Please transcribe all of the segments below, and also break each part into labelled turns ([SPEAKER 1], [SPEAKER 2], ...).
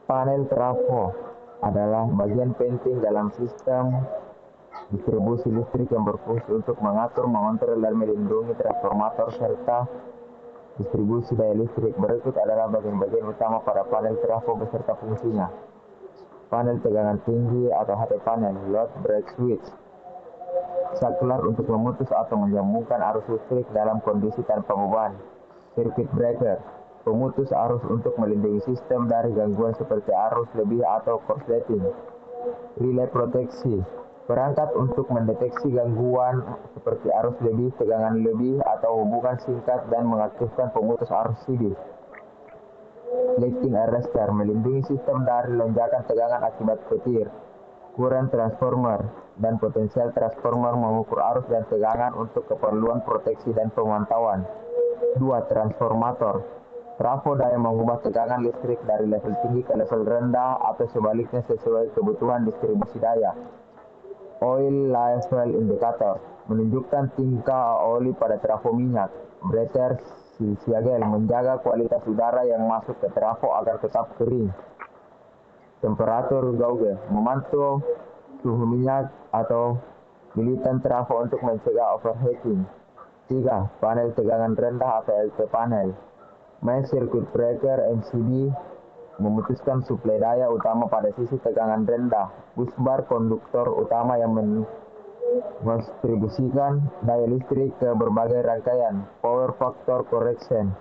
[SPEAKER 1] Panel trafo adalah bagian penting dalam sistem distribusi listrik yang berfungsi untuk mengatur, mengontrol, dan melindungi transformator serta distribusi daya listrik. Berikut adalah bagian-bagian utama pada panel trafo beserta fungsinya. Panel tegangan tinggi atau HT panel, load break switch, saklar untuk memutus atau menyambungkan arus listrik dalam kondisi tanpa beban. Circuit breaker, pemutus arus untuk melindungi sistem dari gangguan seperti arus lebih atau korsleting. Relay proteksi, perangkat untuk mendeteksi gangguan seperti arus lebih, tegangan lebih, atau hubungan singkat dan mengaktifkan pemutus arus CD. Lighting arrestor, melindungi sistem dari lonjakan tegangan akibat petir. Current transformer dan potensial transformer mengukur arus dan tegangan untuk keperluan proteksi dan pemantauan. 2. Transformator, trafo daya mengubah tegangan listrik dari level tinggi ke level rendah atau sebaliknya sesuai kebutuhan distribusi daya. Oil level indicator, menunjukkan tingkah oli pada trafo minyak. Breather siagel, menjaga kualitas udara yang masuk ke trafo agar tetap kering. Temperatur gauge, memantau suhu minyak atau bilitan trafo untuk mencegah overheating. 3. Panel tegangan rendah atau LT panel. Main circuit breaker MCB memutuskan suplai daya utama pada sisi tegangan rendah. Busbar konduktor utama yang mendistribusikan daya listrik ke berbagai rangkaian. Power factor correction,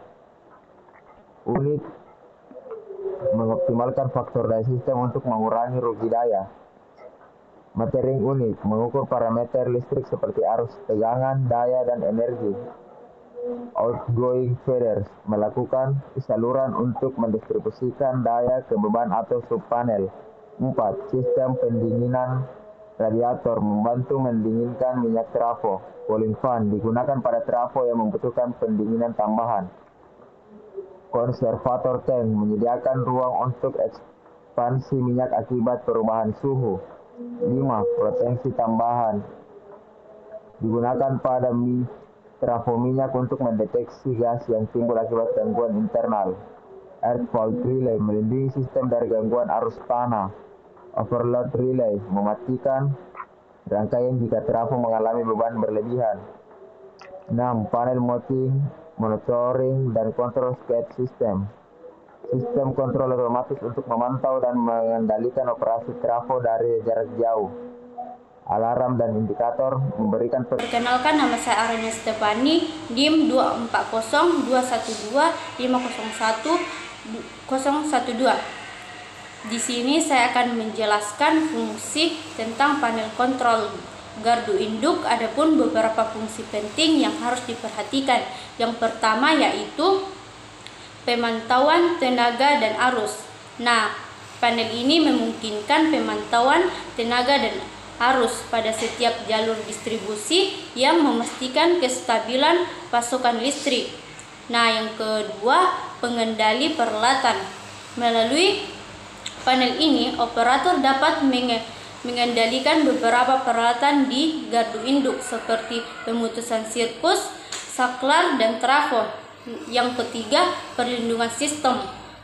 [SPEAKER 1] unit mengoptimalkan faktor daya sistem untuk mengurangi rugi daya. Metering unit, mengukur parameter listrik seperti arus, tegangan, daya, dan energi. Outgoing feeders, melakukan saluran untuk mendistribusikan daya ke beban atau subpanel. 4. Sistem pendinginan radiator, membantu mendinginkan minyak trafo. Cooling fan, digunakan pada trafo yang membutuhkan pendinginan tambahan. Konservator tank, menyediakan ruang untuk ekspansi minyak akibat perubahan suhu. 5. Proteksi tambahan, digunakan pada trafo minyak untuk mendeteksi gas yang timbul akibat gangguan internal. Earth fault relay, melindungi sistem dari gangguan arus tanah. Overload relay, mematikan rangkaian jika trafo mengalami beban berlebihan. 6. Panel monitoring dan kontrol SCADA system, sistem kontrol otomatis untuk memantau dan mengendalikan operasi trafo dari jarak jauh. Alarm dan indikator, memberikan
[SPEAKER 2] Perkenalkan, nama saya Aranya Stefani, DIM 240212501012. Di sini saya akan menjelaskan fungsi tentang panel kontrol gardu induk. Adapun beberapa fungsi penting yang harus diperhatikan. Yang pertama yaitu pemantauan tenaga dan arus. Nah, panel ini memungkinkan pemantauan tenaga dan arus pada setiap jalur distribusi yang memastikan kestabilan pasokan listrik. Nah, yang kedua, pengendali peralatan. Melalui panel ini, operator dapat mengendalikan beberapa peralatan di gardu induk seperti pemutusan sirkus, saklar, dan trafo. Yang ketiga, perlindungan sistem.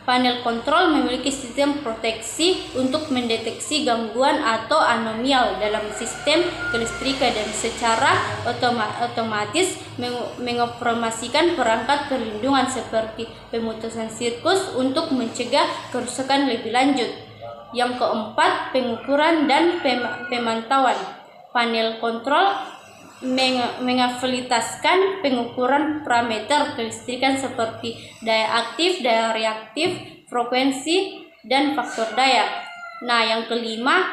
[SPEAKER 2] Panel kontrol memiliki sistem proteksi untuk mendeteksi gangguan atau anomali dalam sistem kelistrikan dan secara otomatis mengoperasikan perangkat perlindungan seperti pemutusan sirkus untuk mencegah kerusakan lebih lanjut. Yang keempat, pengukuran dan pemantauan. Panel kontrol mengafilitaskan pengukuran parameter kelistrikan seperti daya aktif, daya reaktif, frekuensi, dan faktor daya. Nah, yang kelima,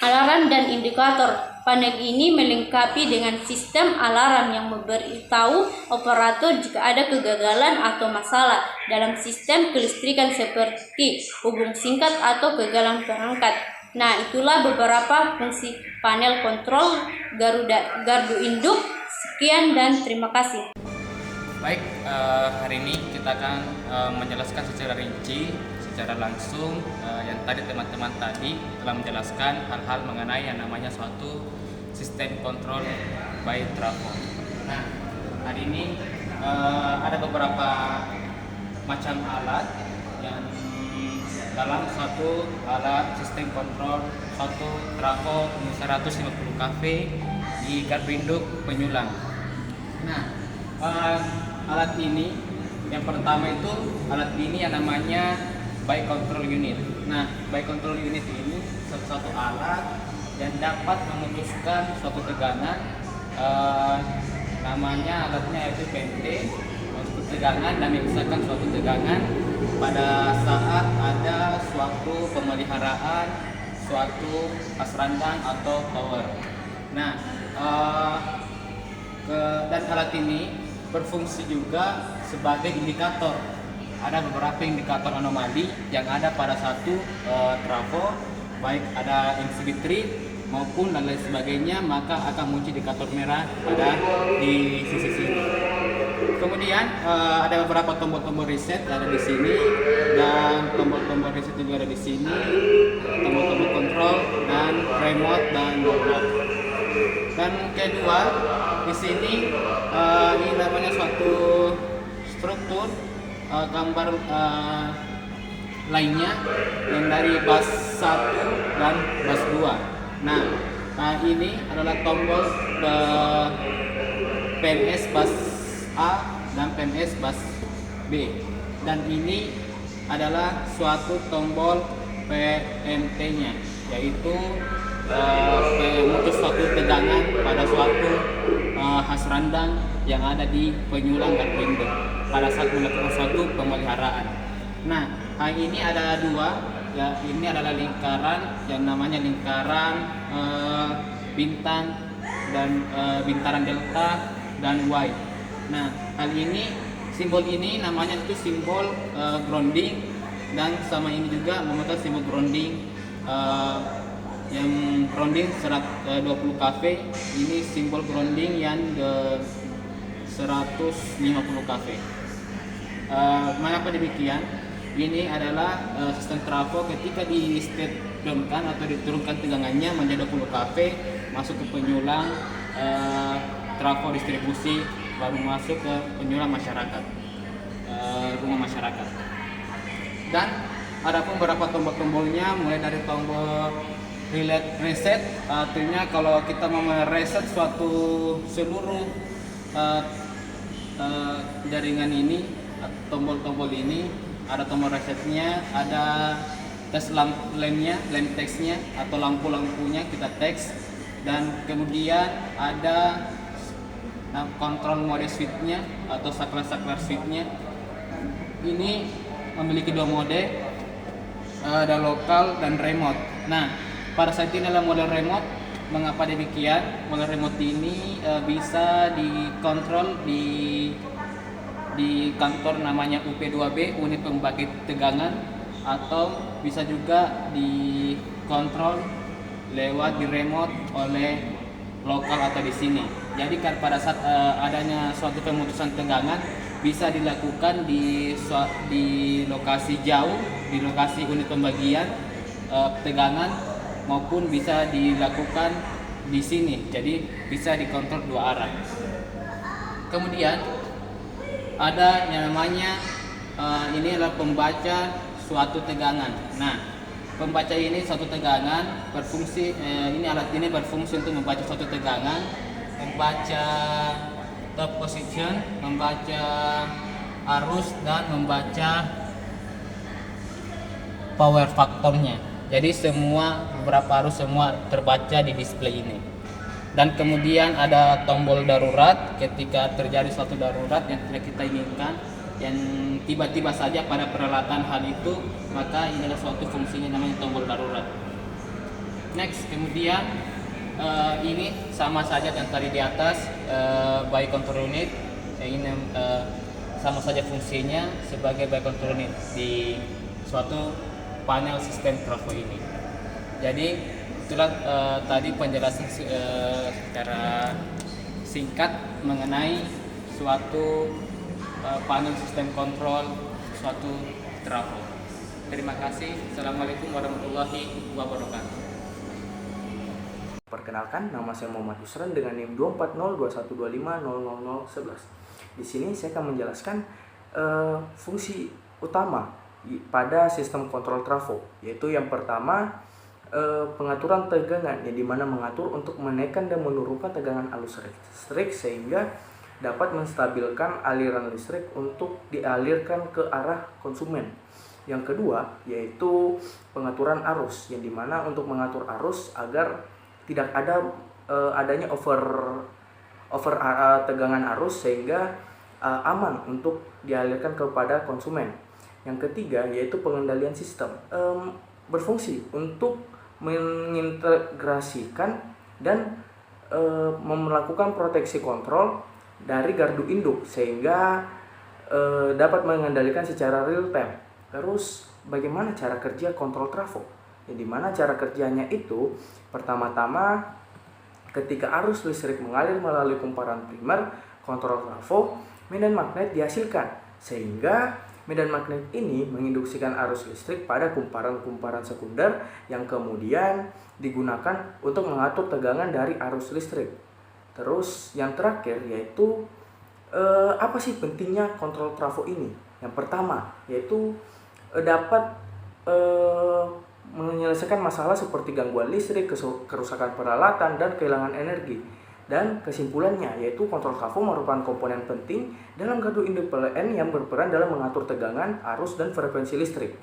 [SPEAKER 2] alarm dan indikator. Panel ini melengkapi dengan sistem alarm yang memberitahu operator jika ada kegagalan atau masalah dalam sistem kelistrikan seperti hubung singkat atau kegagalan perangkat. Nah, itulah beberapa fungsi panel kontrol gardu induk. Sekian dan terima kasih.
[SPEAKER 3] Baik, hari ini kita akan menjelaskan secara rinci, secara langsung yang tadi teman-teman tadi telah menjelaskan hal-hal mengenai yang namanya suatu sistem kontrol by trafo. Nah, hari ini ada beberapa macam alat yang dalam suatu alat sistem kontrol suatu trafo 150 kV di gardu induk penyulang. Nah, alat ini yang pertama itu alat ini yang namanya byte control unit. Nah, byte control unit ini satu alat yang dapat memutuskan suatu tegangan, namanya alatnya yaitu PNT, untuk tegangan dan memisahkan suatu tegangan pada saat ada suatu pemeliharaan suatu asrandang atau tower. Nah, dan alat ini berfungsi juga sebagai indikator. Ada beberapa indikator anomali yang ada pada satu trafo, baik ada inhibitory maupun dan lain sebagainya, maka akan muncul indikator merah pada di sisi sini. Kemudian ada beberapa tombol-tombol reset ada di sini, dan tombol-tombol reset juga ada di sini, tombol-tombol kontrol dan remote dan lock. Dan kedua di sini ini namanya suatu struktur gambar lainnya yang dari bus 1 dan bus 2. Nah, ini adalah tombol PMS bus A dan PMS bus B, dan ini adalah suatu tombol PMT-nya, yaitu memutus suatu tegangan pada suatu hasrandang yang ada di penyulang gardu induk pada saat melakukan suatu pemeliharaan. Nah, ini ada dua. Ya, ini adalah lingkaran yang namanya lingkaran bintang dan bintaran delta dan Y. Nah, hal ini simbol ini namanya itu simbol grounding, dan sama ini juga memegang simbol grounding yang grounding 20 kV. Ini simbol grounding yang 150 kV. Mengapa demikian? Ini adalah sistem trafo ketika di step-downkan atau diturunkan tegangannya menjadi 20 kV, masuk ke penyulang trafo distribusi, baru masuk ke penyulang masyarakat, rumah masyarakat. Dan ada pun beberapa tombol-tombolnya, mulai dari tombol relay reset, artinya kalau kita mau mereset suatu seluruh jaringan ini, tombol-tombol ini ada tombol resetnya, ada tes lampnya, lamp text-nya atau lampu-lampunya kita teks, dan kemudian ada kontrol mode switch-nya atau saklar-saklar switch-nya. Ini memiliki dua mode, ada lokal dan remote. Nah, pada saat ini adalah mode remote. Mengapa demikian? Mode remote ini bisa dikontrol di kantor namanya UP2B, unit pembagi tegangan, atau bisa juga dikontrol lewat di remote oleh lokal atau di sini. Jadi pada saat adanya suatu pemutusan tegangan bisa dilakukan di lokasi jauh, di lokasi unit pembagian tegangan, maupun bisa dilakukan di sini. Jadi bisa dikontrol dua arah. Kemudian ada yang namanya ini adalah pembaca suatu tegangan. Nah, pembaca ini suatu tegangan berfungsi, ini alat ini berfungsi untuk membaca suatu tegangan, membaca top position, membaca arus, dan membaca power faktornya. Jadi semua beberapa arus semua terbaca di display ini. Dan kemudian ada tombol darurat ketika terjadi suatu darurat yang tidak kita inginkan, yang tiba-tiba saja pada peralatan hal itu, maka ini adalah suatu fungsinya namanya tombol darurat. Next, kemudian ini sama saja yang tadi di atas, byte control unit. Ini sama saja fungsinya sebagai byte control unit di suatu panel sistem trafo ini. Jadi itulah tadi penjelasan secara singkat mengenai suatu panel sistem kontrol suatu trafo. Terima kasih. Assalamualaikum warahmatullahi wabarakatuh.
[SPEAKER 4] Perkenalkan, nama saya Muhammad Yusran dengan NIM 24021250011. Di sini saya akan menjelaskan fungsi utama pada sistem kontrol trafo, yaitu yang pertama pengaturan tegangan, yang dimana mengatur untuk menaikkan dan menurunkan tegangan arus listrik sehingga dapat menstabilkan aliran listrik untuk dialirkan ke arah konsumen. Yang kedua yaitu pengaturan arus, yang dimana untuk mengatur arus agar tidak ada adanya over tegangan arus sehingga aman untuk dialirkan kepada konsumen. Yang ketiga yaitu pengendalian sistem, berfungsi untuk mengintegrasikan dan melakukan proteksi kontrol dari gardu induk sehingga dapat mengendalikan secara real time. Terus bagaimana cara kerja kontrol trafo? Yang dimana cara kerjanya itu pertama-tama ketika arus listrik mengalir melalui kumparan primer kontrol trafo, medan magnet dihasilkan sehingga medan magnet ini menginduksikan arus listrik pada kumparan-kumparan sekunder yang kemudian digunakan untuk mengatur tegangan dari arus listrik. Terus yang terakhir yaitu apa sih pentingnya kontrol trafo ini? Yang pertama yaitu dapat menyelesaikan masalah seperti gangguan listrik, kerusakan peralatan, dan kehilangan energi. Dan kesimpulannya yaitu kontrol trafo merupakan komponen penting dalam gardu induk PLN yang berperan dalam mengatur tegangan, arus, dan frekuensi listrik.